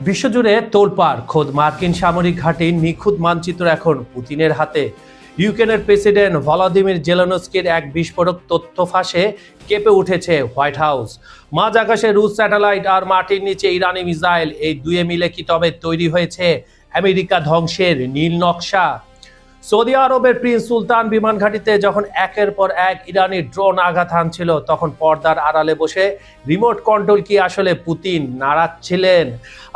বিশ্বজুড়ে তোলপাড়, খোদ মার্কিন সামরিক ঘাঁটির নিখুঁত মানচিত্র এখন পুতিনের হাতে। ইউক্রেনের প্রেসিডেন্ট ভলোদিমির জেলেনস্কির এক বিস্ফোরক তথ্য ফাঁসে কেঁপে উঠেছে হোয়াইট হাউস। মাঝ আকাশে রুশ স্যাটেলাইট আর মাটির নিচে ইরানি মিসাইল, এই দুয়ে মিলে কি তবে তৈরি হয়েছে আমেরিকা ধ্বংসের নীল নকশা? সৌদি আরবের প্রিন্স সুলতান বিমান ঘাঁটিতে যখন একের পর এক ইরানি ড্রোন আঘাত হানছিল, তখন পর্দার আড়ালে বসে রিমোট কন্ট্রোল কি আসলে পুতিন নাড়াচ্ছিলেন?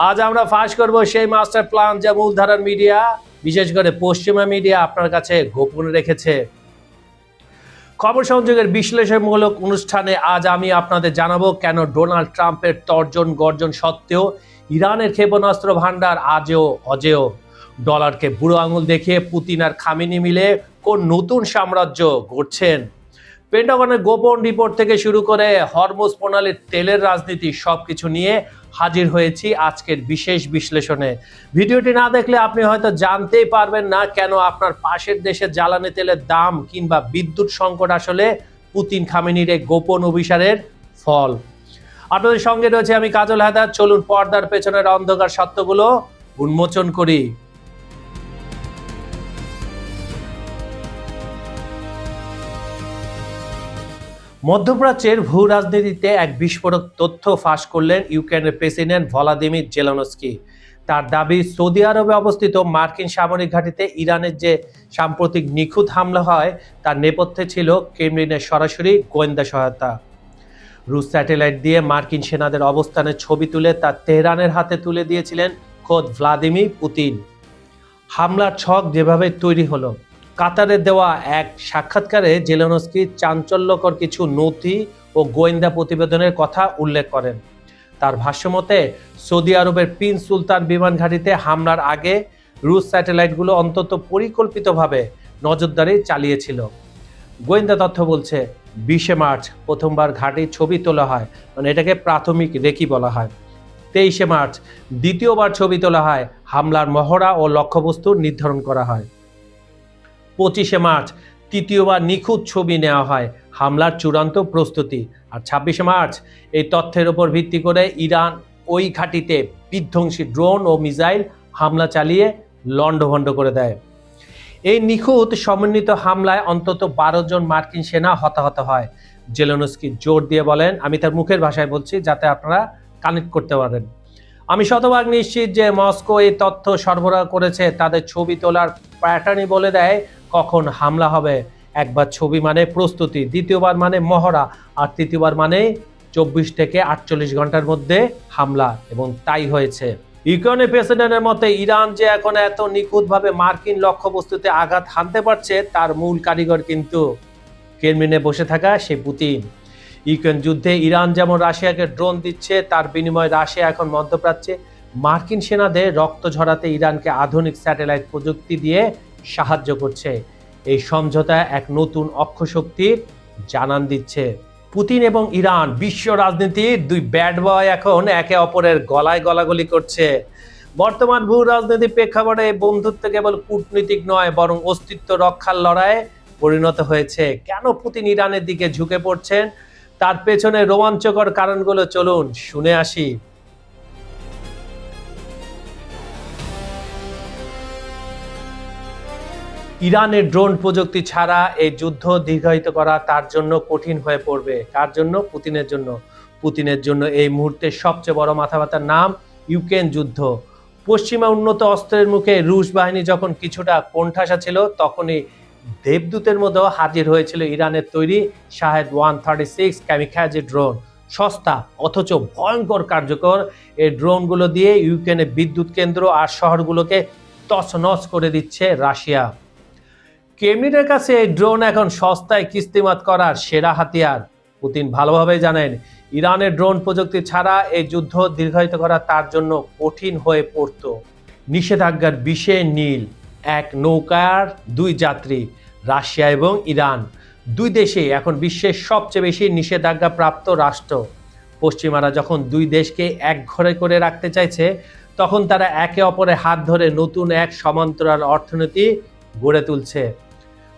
আজ আমরা ফাঁস করব সেই মাস্টার প্ল্যান যা মূলধারার মিডিয়া, বিশেষ করে পশ্চিমা মিডিয়া আপনার কাছে গোপন রেখেছে। খবর সংযোগের বিশ্লেষণমূলক অনুষ্ঠানে আজ আমি আপনাদের জানাবো কেন ডোনাল্ড ট্রাম্পের তর্জন গর্জন সত্ত্বেও ইরানের ক্ষেপণাস্ত্র ভান্ডার আজও অজেয়। ডলারকে বুড়ো আঙুল দেখিয়ে পুতিন আর খামেনি মিলে কোন নতুন সাম্রাজ্য গড়ছেন। পেন্টাগনের গোপন রিপোর্ট থেকে শুরু করে হরমুজ প্রণালীর তেলের রাজনীতি, সবকিছু নিয়ে হাজির হয়েছি আজকের বিশেষ বিশ্লেষণে। ভিডিওটি না দেখলে আপনি হয়তো জানতেই পারবেন না কেন আপনার পাশের দেশে জ্বালানি তেলের দাম কিংবা বিদ্যুৎ সংকট আসলে পুতিন খামেনির এই গোপন অভিসারের ফল। আপনাদের সঙ্গে রয়েছে আমি কাজল হায়দার। চলুন পর্দার পেছনের অন্ধকার সত্যগুলো উন্মোচন করি। মধ্যপ্রাচ্যের ভূ রাজনীতিতে এক বিস্ফোরক তথ্য ফাঁস করলেন ইউক্রেনের প্রেসিডেন্ট ভলোদিমির জেলেনস্কি। তার দাবি, সৌদি আরবে অবস্থিত মার্কিন সামরিক ঘাঁটিতে ইরানের যে সাম্প্রতিক নিখুঁত হামলা হয় তার নেপথ্যে ছিল ক্রেমলিনের সরাসরি গোয়েন্দা সহায়তা। রুশ স্যাটেলাইট দিয়ে মার্কিন সেনাদের অবস্থানের ছবি তুলে তা তেহরানের হাতে তুলে দিয়েছিলেন খোদ ভ্লাদিমির পুতিন। হামলার ছক যেভাবে তৈরি হলো, কাতারে দেওয়া এক সাক্ষাৎকারে জেলেনস্কি চাঞ্চল্যকর কিছু নথি ও গোয়েন্দা প্রতিবেদনের কথা উল্লেখ করেন। তার ভাষ্যমতে সৌদি আরবের প্রিন্স সুলতান বিমান ঘাঁটিতে হামলার আগে রুশ স্যাটেলাইটগুলো অন্তত পরিকল্পিতভাবে নজরদারি চালিয়েছিল। গোয়েন্দা তথ্য বলছে 20 মার্চ প্রথমবার ঘাঁটির ছবি তোলা হয়, মানে এটাকে প্রাথমিক রেকি বলা হয়। 23 মার্চ দ্বিতীয়বার ছবি তোলা হয়, হামলার মহড়া ও লক্ষ্যবস্তু নির্ধারণ করা হয়। 25 মার্চ তৃতীয়বার নিখুঁত ছবি নেওয়া হয়, হামলার চূড়ান্ত প্রস্তুতি। আর 26 মার্চ এই তথ্যের উপর ভিত্তি করে ইরান ওই ঘাঁটিতে বিধ্বংসী ড্রোন ও মিসাইল হামলা চালিয়ে লণ্ডভণ্ড করে দেয়। এই নিখুঁত সমন্বিত হামলায় অন্তত 12 জন মার্কিন সেনা হতাহত হয়। জেলেনস্কি জোর দিয়ে বলেন, আমি তার মুখের ভাষায় বলছি যাতে আপনারা কানেক্ট করতে পারেন, আমি শতভাগ নিশ্চিত যে মস্কো এই তথ্য সরবরাহ করেছে। তাদের ছবি তোলার প্যাটার্নই বলে দেয় কখন হামলা হবে। একবার ছবি মানে প্রস্তুতি, দ্বিতীয়বার মানে মহড়া, আর তৃতীয়বার মানে 24 থেকে 48 ঘন্টার মধ্যে হামলা, এবং তাই হয়েছে। ইউক্রেনের প্রেসিডেন্টের মতে ইরান যে এখন এত নিখুঁতভাবে মার্কিন লক্ষ্যবস্তুতে আঘাত হানতে পারছে তার মূল কারিগর কিন্তু ক্রেমলিনে বসে থাকা সে পুতিন। ইউক্রেন যুদ্ধে ইরান যেমন রাশিয়াকে ড্রোন দিচ্ছে, তার বিনিময়ে রাশিয়া এখন মধ্যপ্রাচ্যে মার্কিন সেনাদের রক্ত ঝরাতে ইরানকে আধুনিক স্যাটেলাইট প্রযুক্তি দিয়ে সাহায্য করছে। এই সমঝোতা এক নতুন অক্ষশক্তির জানান দিচ্ছে। পুতিন এবং ইরান বিশ্ব রাজনীতির দুই ব্যাড বয় এখন একে অপরের গলায় গলাগলি করছে। বর্তমান ভূ রাজনীতির প্রেক্ষাপটে বন্ধুত্ব কেবল কূটনৈতিক নয়, বরং অস্তিত্ব রক্ষার লড়াইয়ে পরিণত হয়েছে। কেন পুতিন ইরানের দিকে ঝুঁকে পড়ছেন, তার পেছনে রোমাঞ্চকর কারণগুলো চলুন শুনে আসি। ইরানের ড্রোন প্রযুক্তি ছাড়া এই যুদ্ধ দীর্ঘায়িত করা তার জন্য কঠিন হয়ে পড়বে। কার জন্য? পুতিনের জন্য। পুতিনের জন্য এই মুহূর্তে সবচেয়ে বড় মাথা ব্যথার নাম ইউক্রেন যুদ্ধ। পশ্চিমা উন্নত অস্ত্রের মুখে রুশ বাহিনী যখন কিছুটা কোণঠাসা ছিল, তখনই দেবদূতের মতো হাজির হয়েছিল ইরানের তৈরি শাহেদ 136 ক্যামিকাজে ড্রোন। সস্তা অথচ ভয়ঙ্কর কার্যকর এই ড্রোনগুলো দিয়ে ইউক্রেনের বিদ্যুৎ কেন্দ্র আর শহরগুলোকে তছনছ করে দিচ্ছে রাশিয়া। ক্রেমলিনের কাছে এই ড্রোন এখন সস্তায় কিস্তিমাত করার সেরা হাতিয়ার। পুতিন ভালোভাবে জানেন ইরানের ড্রোন প্রযুক্তি ছাড়া এই যুদ্ধ দীর্ঘায়িত করা তার জন্য কঠিন হয়ে পড়ত। নিষেধাজ্ঞার বিষে নীল, এক নৌকার দুই যাত্রী। রাশিয়া এবং ইরান দুই দেশে এখন বিশ্বের সবচেয়ে বেশি নিষেধাজ্ঞা প্রাপ্ত রাষ্ট্র। পশ্চিমারা যখন দুই দেশকে এক ঘরে করে রাখতে চাইছে, তখন তারা একে অপরের হাত ধরে নতুন এক সমান্তরাল অর্থনীতি গড়ে তুলছে।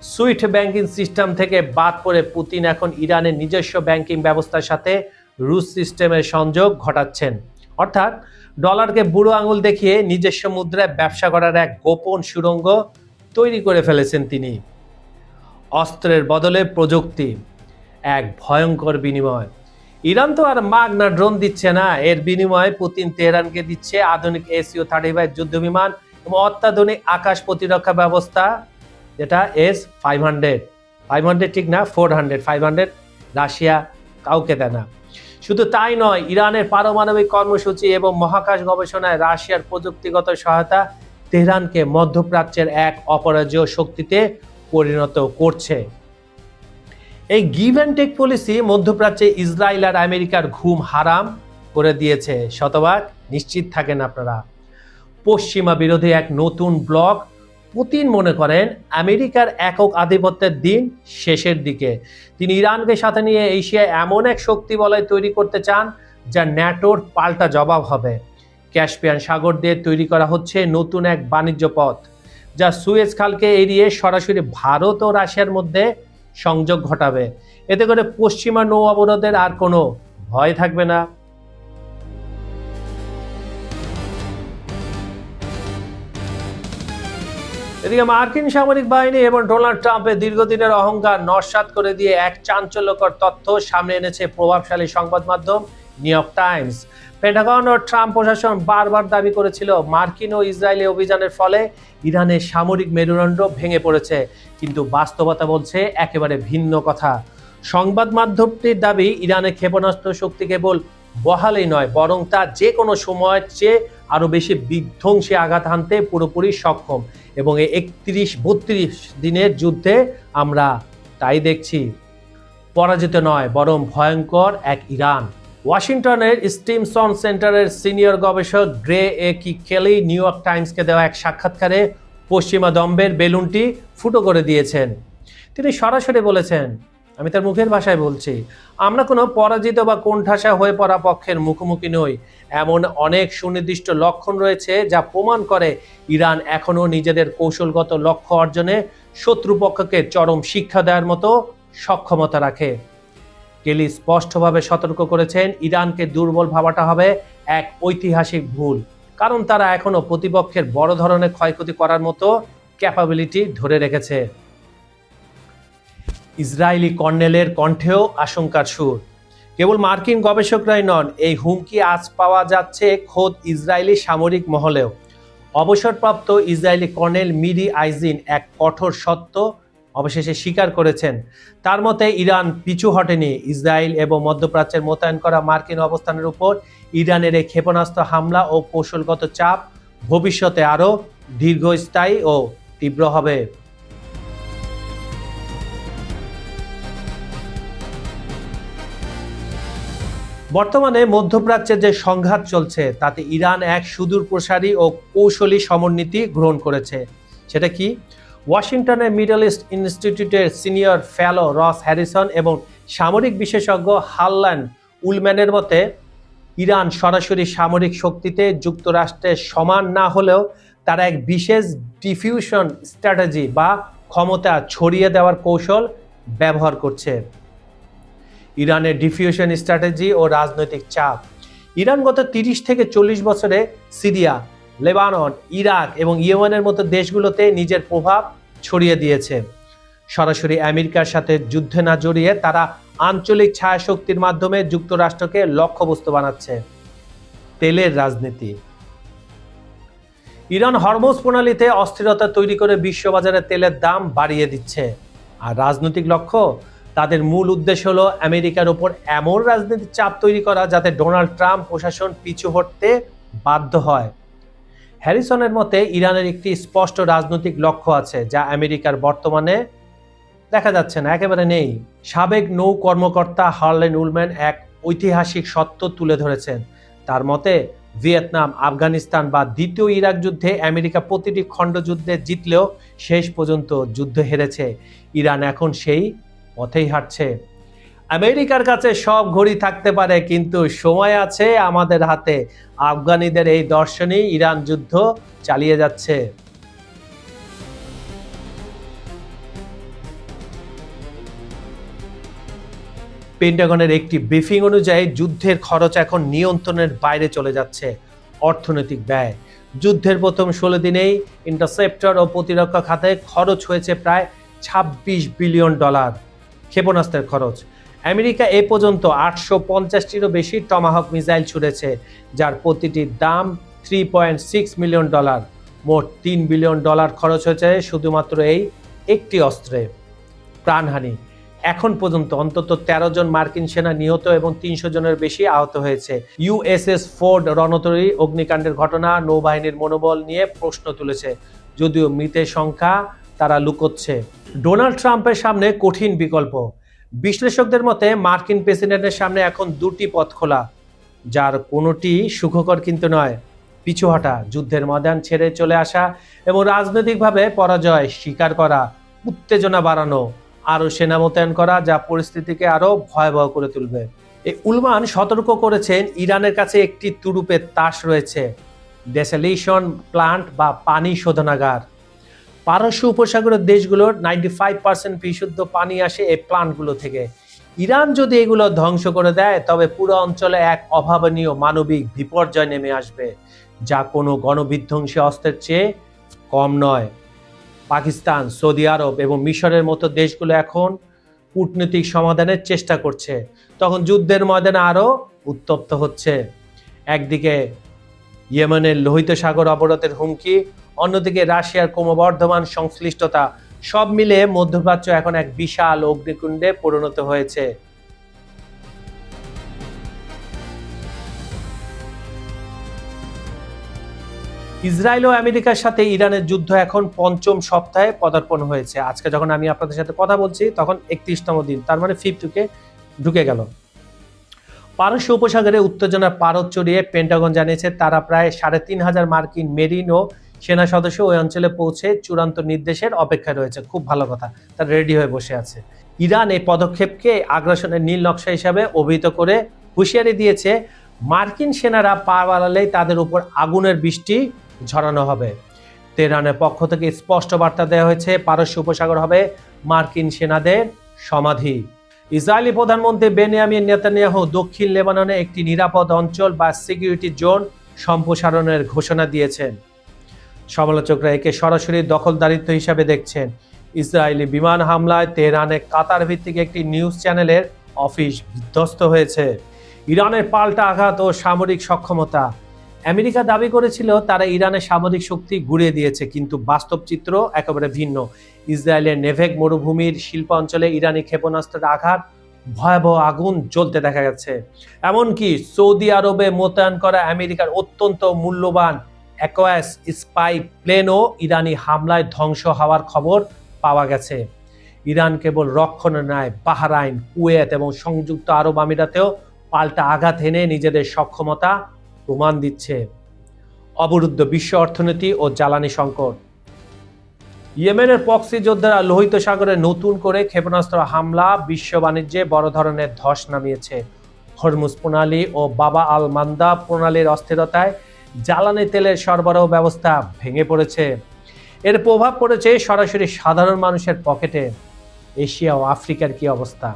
সুইফট ব্যাংকিং সিস্টেম থেকে বাদ পড়ে পুতিন এখন ইরানের নিজস্ব ব্যাংকিং ব্যবস্থার সাথে রুশ সিস্টেমের সংযোগ ঘটাচ্ছেন। অর্থাৎ ডলারকে বুড়ো আঙুল দেখিয়ে নিজস্ব মুদ্রায় ব্যবসা করার এক গোপন সুড়ঙ্গ তৈরি করে ফেলেছেন তিনি। অস্ত্রের বদলে প্রযুক্তি, এক ভয়ঙ্কর বিনিময়। ইরান তো আর মাগনা ড্রোন দিচ্ছে না, এর বিনিময়ে পুতিন তেহরানকে দিচ্ছে আধুনিক SU-35 যুদ্ধ বিমান এবং অত্যাধুনিক আকাশ প্রতিরক্ষা ব্যবস্থা, যেটা S-500 ঠিক না, 500 রাশিয়া কাউকে দেয় না। শুধু তাই নয়, ইরানের পারমাণবিক কর্মসূচি এবং মহাকাশ গবেষণায় রাশিয়ার প্রযুক্তিগত সহায়তা তেহরানকে মধ্যপ্রাচ্যের এক অপরাজেয় শক্তিতে পরিণত করছে। এই গিভ অ্যান্ড টেক পলিসি মধ্যপ্রাচ্যে ইসরায়েল আর আমেরিকার ঘুম হারাম করে দিয়েছে, শতভাগ নিশ্চিত থাকেন আপনারা। পশ্চিমা বিরোধী এক নতুন ব্লক। পুতিন মনে করেন আমেরিকার একক আধিপত্যের দিন শেষের দিকে। তিনি ইরানকে সাথে নিয়ে এশিয়ায় এমন এক শক্তি বলয় তৈরি করতে চান যা ন্যাটোর পাল্টা জবাব হবে। ক্যাস্পিয়ান সাগর দিয়ে তৈরি করা হচ্ছে নতুন এক বাণিজ্য পথ, যা সুয়েজ খালকে এড়িয়ে সরাসরি ভারত ও রাশিয়ার মধ্যে সংযোগ ঘটাবে। এতে করে পশ্চিমা নৌ অবরোধের আর কোনো ভয় থাকবে না। এদিকে মার্কিন সামরিক বাহিনী এবং ডোনাল্ড ট্রাম্পের দীর্ঘদিনের অহংকার নস্যাৎ করে দিয়ে এক চাঞ্চল্যকর তথ্য সামনে এনেছে প্রভাবশালী সংবাদ মাধ্যম নিউ ইয়র্ক টাইমস। পেন্টাগন ও ট্রাম্প প্রশাসন বারবার দাবি করেছিল মার্কিন ও ইসরায়েলি অভিযানের ফলে ইরানের সামরিক মেরুদণ্ড ভেঙে পড়েছে, কিন্তু বাস্তবতা বলছে একেবারে ভিন্ন কথা। সংবাদ মাধ্যমটির দাবি ইরানের ক্ষেপণাস্ত্র শক্তি কেবল বহালই নয়, বরং তা যে কোনো সময়ের চেয়ে আরো বেশি বিধ্বংসী আঘাত হানতে পুরোপুরি সক্ষম। এবং এই 31-32 দিনের যুদ্ধে আমরা তাই দেখছি, পরাজিত নয় বরং ভয়ঙ্কর এক ইরান। ওয়াশিংটনের স্টিমসন সেন্টারের সিনিয়র গবেষক গ্রে কি কেলি নিউ ইয়র্ক টাইমসকে দেওয়া এক সাক্ষাৎকারে পশ্চিমা দম্ভের বেলুনটি ফুটো করে দিয়েছেন। তিনি সরাসরি বলেছেন, আমি তার মুখের ভাষায় বলছি, আমরা কোনো পরাজিত বা কোণঠাসা হয়ে পড়া পক্ষের মুখোমুখি নই। এমন অনেক সুনির্দিষ্ট লক্ষণ রয়েছে যা প্রমাণ করে ইরান এখনও নিজেদের কৌশলগত লক্ষ্য অর্জনে শত্রুপক্ষকে চরম শিক্ষা দেওয়ার মতো সক্ষমতা রাখে। কেলি স্পষ্টভাবে সতর্ক করেছেন, ইরানকে দুর্বল ভাবাটা হবে এক ঐতিহাসিক ভুল, কারণ তারা এখনও প্রতিপক্ষের বড় ধরনের ক্ষয়ক্ষতি করার মতো ক্যাপাবিলিটি ধরে রেখেছে। ইসরায়েলি কর্নেলের কণ্ঠেও আশঙ্কার সুর। কেবল মার্কিন গবেষকরাই নন, এই হুমকি আজ পাওয়া যাচ্ছে খোদ ইসরায়েলি সামরিক মহলেও। অবসরপ্রাপ্ত ইসরায়েলি কর্নেল মিরি আইজিন এক কঠোর সত্য অবশেষে স্বীকার করেছেন। তার মতে ইরান পিছু হটেনি। ইসরায়েল এবং মধ্যপ্রাচ্যের মোতায়েন করা মার্কিন অবস্থানের উপর ইরানের এই ক্ষেপণাস্ত্র হামলা ও কৌশলগত চাপ ভবিষ্যতে আরও দীর্ঘস্থায়ী ও তীব্র হবে। বর্তমানে মধ্যপ্রাচ্যে যে সংঘাত চলছে তাতে ইরান এক সুদূর প্রসারী ও কৌশলী সমরনীতি গ্রহণ করেছে। সেটা কি? ওয়াশিংটনের মিডল ইস্ট ইনস্টিটিউটের সিনিয়র ফেলো রস হ্যারিসন এবং সামরিক বিশেষজ্ঞ হারল্যান্ড উলম্যানের মতে, ইরান সরাসরি সামরিক শক্তিতে যুক্তরাষ্ট্রের সমান না হলেও তারা এক বিশেষ ডিফিউশন স্ট্র্যাটেজি বা ক্ষমতা ছড়িয়ে দেওয়ার কৌশল ব্যবহার করছে। ইরানের ডিফিউশন স্ট্র্যাটেজি ও রাজনৈতিক চাপ। ইরান গত 30 থেকে 40 বছরে সিরিয়া, লেবানন, ইরাক এবং ইয়েমেনের মতো দেশগুলোতে নিজের প্রভাব ছড়িয়ে দিয়েছে। সরাসরি আমেরিকার সাথে যুদ্ধে না জড়িয়ে তারা আঞ্চলিক ছায়াশক্তির মাধ্যমে যুক্তরাষ্ট্রকে লক্ষ্যবস্তু বানাচ্ছে। তেলের রাজনীতি। ইরান হরমুজ প্রণালীতে অস্থিরতা তৈরি করে বিশ্ববাজারে তেলের দাম বাড়িয়ে দিচ্ছে। আর রাজনৈতিক লক্ষ্য, তাদের মূল উদ্দেশ্য হলো আমেরিকার উপর এমন রাজনৈতিক চাপ তৈরি করা যাতে ডোনাল্ড ট্রাম্প প্রশাসন পিছু হটতে বাধ্য হয়। হ্যারিসনের মতে ইরানের একটি স্পষ্ট রাজনৈতিক লক্ষ্য আছে যা আমেরিকার বর্তমানে দেখা যাচ্ছে না, একেবারে নেই। সাবেক নৌ কর্মকর্তা হারল্যান্ড উলম্যান এক ঐতিহাসিক সত্য তুলে ধরেছেন। তার মতে ভিয়েতনাম, আফগানিস্তান বা দ্বিতীয় ইরাক যুদ্ধে আমেরিকা প্রতিটি খণ্ডযুদ্ধে জিতলেও শেষ পর্যন্ত যুদ্ধ হেরেছে। ইরান এখন সেই পথেই হাঁটছে। আমেরিকার কাছে সব ঘড়ি থাকতে পারে, কিন্তু সময় আছে আমাদের হাতে। আফগানিদের এই দর্শনই ইরান যুদ্ধ চালিয়ে যাচ্ছে। পেন্টাগনের একটি ব্রিফিং অনুযায়ী যুদ্ধের খরচ এখন নিয়ন্ত্রণের বাইরে চলে যাচ্ছে। অর্থনৈতিক ব্যয় যুদ্ধের প্রথম 16 দিনেই ইন্টারসেপ্টর ও প্রতিরক্ষা খাতে খরচ হয়েছে প্রায় $26 বিলিয়ন। ক্ষেপণাস্ত্রের খরচ আমেরিকা এ পর্যন্ত 850টিরও বেশি টমাহক মিসাইল ছুড়েছে, যার প্রতিটির দাম $3.6 মিলিয়ন। মোট $3 বিলিয়ন খরচ হয়েছে শুধুমাত্র এই একটি অস্ত্রে। প্রাণহানি এখন পর্যন্ত অন্তত 13 জন মার্কিন সেনা নিহত এবং 300 জনের বেশি আহত হয়েছে। ইউএসএস ফোর্ড রণতরী অগ্নিকাণ্ডের ঘটনা নৌবাহিনীর মনোবল নিয়ে প্রশ্ন তুলেছে, যদিও মৃতের সংখ্যা তারা লুকোচ্ছে। ডোনাল্ড ট্রাম্পের সামনে কঠিন বিকল্প। বিশ্লেষকদের মতে মার্কিন প্রেসিডেন্টের সামনে এখন দুটি পথ খোলা, যার কোনোটি সুখকর কিন্তু নয়। পিছু হটা, যুদ্ধের ময়দান ছেড়ে চলে আসা এবং রাজনৈতিকভাবে পরাজয় স্বীকার করা, উত্তেজনা বাড়ানো, আরও সেনা মোতায়েন করা, যা পরিস্থিতিকে আরও ভয়াবহ করে তুলবে। এই উলমান সতর্ক করেছেন ইরানের কাছে একটি তুরুপের তাস রয়েছে, ডেসালিনেশন প্লান্ট বা পানি শোধনাগার। পারস্য উপসাগরের দেশগুলোর 95% বিশুদ্ধ পানি আসে এই প্লান্টগুলো থেকে। ইরান যদি এগুলো ধ্বংস করে দেয় তবে পুরো অঞ্চলে এক অভাবনীয় মানবিক বিপর্যয় নেমে আসবে, যা কোনো গণবিধ্বংসী অস্ত্রের চেয়ে কম নয়। পাকিস্তান, সৌদি আরব এবং মিশরের মতো দেশগুলো এখন কূটনৈতিক সমাধানের চেষ্টা করছে, তখন যুদ্ধের ময়দানে আরও উত্তপ্ত হচ্ছে। একদিকে ইয়েমেনের লোহিত সাগর অবরোধের হুমকি, অন্যদিকে রাশিয়ার ক্রমবর্ধমান সংশ্লিষ্টতা, সব মিলে মধ্যপ্রাচ্য এখন এক বিশাল অগ্নিকুণ্ডে পরিণত হয়েছে। ইসরায়েল ও আমেরিকার সাথে ইরানের যুদ্ধ এখন 5ম সপ্তাহে পদার্পণ হয়েছে। আজকে যখন আমি আপনাদের সাথে কথা বলছি তখন 31তম দিন, তার মানে 50 ঢুকে গেল। পারস্য উপসাগরে উত্তেজনার পারদ চড়িয়ে পেন্টাগন জানিয়েছে তারা প্রায় 3500 মার্কিন মেরিন ও সেনা সদস্য ওই অঞ্চলে পৌঁছে চূড়ান্ত নির্দেশের অপেক্ষায় রয়েছে। খুব ভালো কথা, তারা রেডি হয়ে বসে আছে। ইরান এই পদক্ষেপকে আগ্রাসনের নীল নকশা হিসাবে অভিহিত করে হুঁশিয়ারি দিয়েছে, মার্কিন সেনারা পা বাড়ালেই তাদের উপর আগুনের বৃষ্টি ঝরানো হবে। তেহরানের পক্ষ থেকে স্পষ্ট বার্তা দেওয়া হয়েছে, পারস্য উপসাগর হবে মার্কিন সেনাদের সমাধি। ইসরায়েলি প্রধানমন্ত্রী বেনিয়ামিন নেতানিয়াহু দক্ষিণ লেবাননে একটি নিরাপদ অঞ্চল বা সিকিউরিটি জোন সম্প্রসারণের ঘোষণা দিয়েছেন। সমালোচকরা একে সরাসরি দখলদারিত্ব হিসাবে দেখছেন। ইসরায়েলি বিমান হামলায় তেহরানে কাতার ভিত্তিক একটি নিউজ চ্যানেলের অফিস বিধ্বস্ত হয়েছে। ইরানের পাল্টা আঘাত ও সামরিক সক্ষমতা। আমেরিকা দাবি করেছিল তারা ইরানের সামরিক শক্তি গুঁড়িয়ে দিয়েছে, কিন্তু বাস্তব চিত্র একেবারে ভিন্ন। ইসরায়েলের নেভেগ মরুভূমির শিল্পাঞ্চলে ইরানি ক্ষেপণাস্ত্রের আঘাত, ভয়াবহ আগুন জ্বলতে দেখা গেছে। এমনকি সৌদি আরবে মোতায়েন করা আমেরিকার অত্যন্ত মূল্যবান অ্যাকোয়াস স্পাই প্লেনও ইরানি হামলায় ধ্বংস হওয়ার খবর পাওয়া গেছে। ইরান কেবল রক্ষণে নয়, বাহরাইন, কুয়েত এবং সংযুক্ত আরব আমিরাতেও পাল্টা আঘাত এনে নিজেদের সক্ষমতা প্রমাণ দিচ্ছে। অবরুদ্ধ বিশ্ব অর্থনীতি ও জ্বালানি সংকট। ইয়েমেনের প্রক্সি যোদ্ধারা লোহিত সাগরে নতুন করে ক্ষেপণাস্ত্র হামলা বিশ্ব বাণিজ্যে বড় ধরনের ধস নামিয়েছে। হরমুজ প্রণালী ও বাবা আল মান্দা প্রণালীর অস্থিরতায় জ্বালানি তেলের সরবরাহ ব্যবস্থা ভেঙে পড়েছে। এর প্রভাব পড়েছে সরাসরি সাধারণ মানুষের পকেটে। এশিয়া ও আফ্রিকার কি অবস্থা?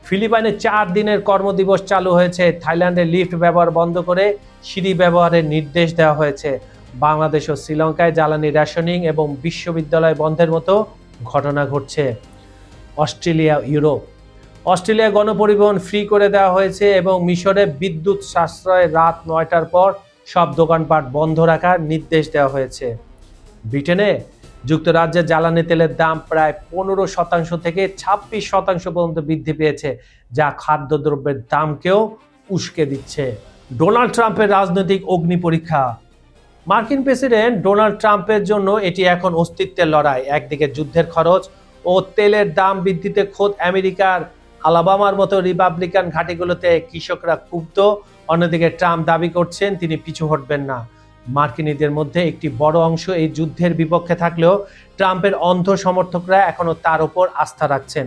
ফিলিপাইনে 4 দিনের কর্মদিবস চালু হয়েছে। থাইল্যান্ডে লিফট ব্যবহার বন্ধ করে সিঁড়ি ব্যবহারের নির্দেশ দেওয়া হয়েছে। বাংলাদেশ ও শ্রীলঙ্কায় জ্বালানি রেশনিং এবং বিশ্ববিদ্যালয় বন্ধের মতো ঘটনা ঘটছে। অস্ট্রেলিয়া গণপরিবহন ফ্রি করে দেওয়া হয়েছে এবং মিশরে বিদ্যুৎ সাশ্রয় রাত 9টার পর সব দোকানপাট বন্ধ রাখার নির্দেশ দেওয়া হয়েছে। ব্রিটেনে যুক্তরাজ্যে জ্বালানি তেলের দাম প্রায় 15% থেকে 26% পর্যন্ত বৃদ্ধি পেয়েছে, যা খাদ্যদ্রব্যের দামকেও উস্কে দিচ্ছে। ডোনাল্ড ট্রাম্পের রাজনৈতিক অগ্নি পরীক্ষা। মার্কিন প্রেসিডেন্ট ডোনাল্ড ট্রাম্পের জন্য এটি এখন অস্তিত্বের লড়াই। একদিকে যুদ্ধের খরচ ও তেলের দাম বৃদ্ধিতে খোদ আমেরিকার আলাবামার মতো রিপাবলিকান ঘাঁটিগুলোতে কৃষকরা ক্ষুব্ধ, অন্যদিকে ট্রাম্প দাবি করছেন তিনি পিছু হটবেন না। মার্কিনীদের মধ্যে একটি বড় অংশ এই যুদ্ধের বিপক্ষে থাকলেও ট্রাম্পের অন্ধ সমর্থকরা এখনো তার উপর আস্থা রাখছেন।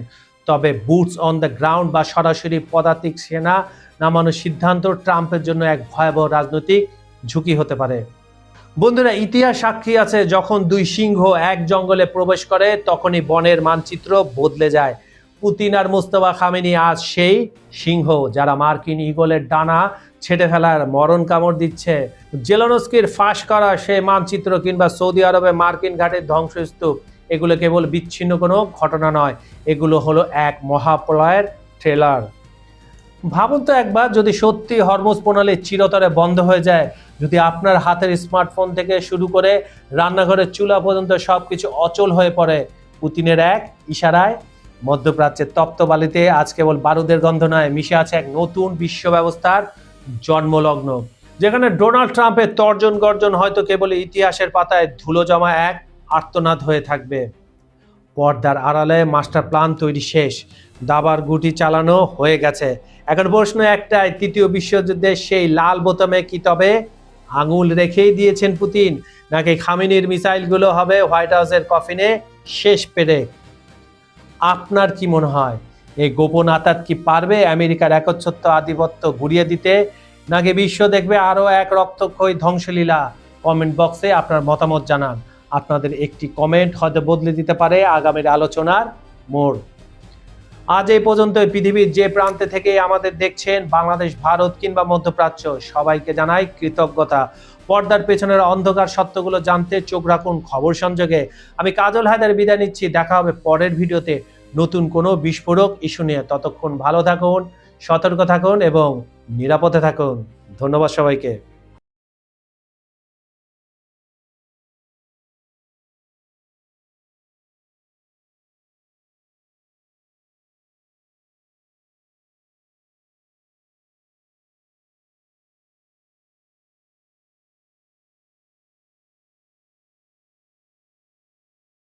তবে বুটস অন দ্য গ্রাউন্ড বা সরাসরি পদাতিক সেনা নামানোর সিদ্ধান্ত ট্রাম্পের জন্য এক ভয়াবহ রাজনৈতিক ঝুঁকি হতে পারে। বন্ধুরা, ইতিহাস সাক্ষী আছে, যখন দুই সিংহ এক জঙ্গলে প্রবেশ করে তখনই বনের মানচিত্র বদলে যায়। পুতিন আর মোস্তফা খামেনি আজ সেই সিংহ যারা মার্কিন ঈগলের ডানা ছেটে ফেলার মরণ কামড় দিচ্ছে। জেলেনস্কির ফাঁস করা সেই মানচিত্র কিংবা সৌদি আরবে মার্কিন ঘাটের ধ্বংসস্তূপ এগুলো কেবল বিচ্ছিন্ন কোনো ঘটনা নয়, এগুলো হলো এক মহাপ্রলয়ের ট্রেলার। ভাবুন তো একবার, যদি সত্যি হরমুজ প্রণালী চিরতরে বন্ধ হয়ে যায়, যদি আপনার হাতের স্মার্টফোন থেকে শুরু করে রান্নাঘরের চুলা পর্যন্ত সবকিছু অচল হয়ে পড়ে পুতিনের এক ইশারায়, মধ্যপ্রাচ্যের তপ্ত বালিতে আজ কেবল বারুদের গন্ধ নয়, মিশে আছে এক নতুন বিশ্ব ব্যবস্থার জন্মলগ্ন, যেখানে ডোনাল্ড ট্রাম্পের তর্জন গর্জন হয়তো কেবল ইতিহাসের পাতায় ধুলো জমা এক আর্তনাদ হয়ে থাকবে। পর্দার আড়ালে মাস্টার প্ল্যান তৈরি শেষ, দাবার গুটি চালানো হয়ে গেছে। এখন প্রশ্ন একটাই, তৃতীয় বিশ্বযুদ্ধের সেই লাল বোতামে কি তবে আঙুল রেখেই দিয়েছেন পুতিন, নাকি খামেনির মিসাইলগুলো হবে হোয়াইট হাউসের কফিনে শেষ পেরেক? আপনার কি মনে হয়, এই গোপন আতাত কি পারবে আমেরিকার একচ্ছত্র আধিপত্য গুড়িয়ে দিতে, নাকি বিশ্ব দেখবে আরো এক রক্তক্ষয়ী ধ্বংসলীলা? কমেন্ট বক্সে আপনার মতামত জানান। আপনাদের একটি কমেন্ট হয়তো বদলে দিতে পারে আগামীর আলোচনার মোড়। আজ এই পর্যন্ত পৃথিবীর যে প্রান্তে থেকে আমাদের দেখছেন, বাংলাদেশ, ভারত কিংবা মধ্যপ্রাচ্য, সবাইকে জানাই কৃতজ্ঞতা। পর্দার পেছনের অন্ধকার সত্যগুলো জানতে চোখ রাখুন খবর সংযোগে। আমি কাজল হায়দার বিদায় নিচ্ছি, দেখা হবে পরের ভিডিওতে নতুন কোনো বিস্ফোরক ইস্যু নিয়ে। ততক্ষণ ভালো থাকুন, সতর্ক থাকুন এবং নিরাপদে থাকুন। ধন্যবাদ সবাইকে।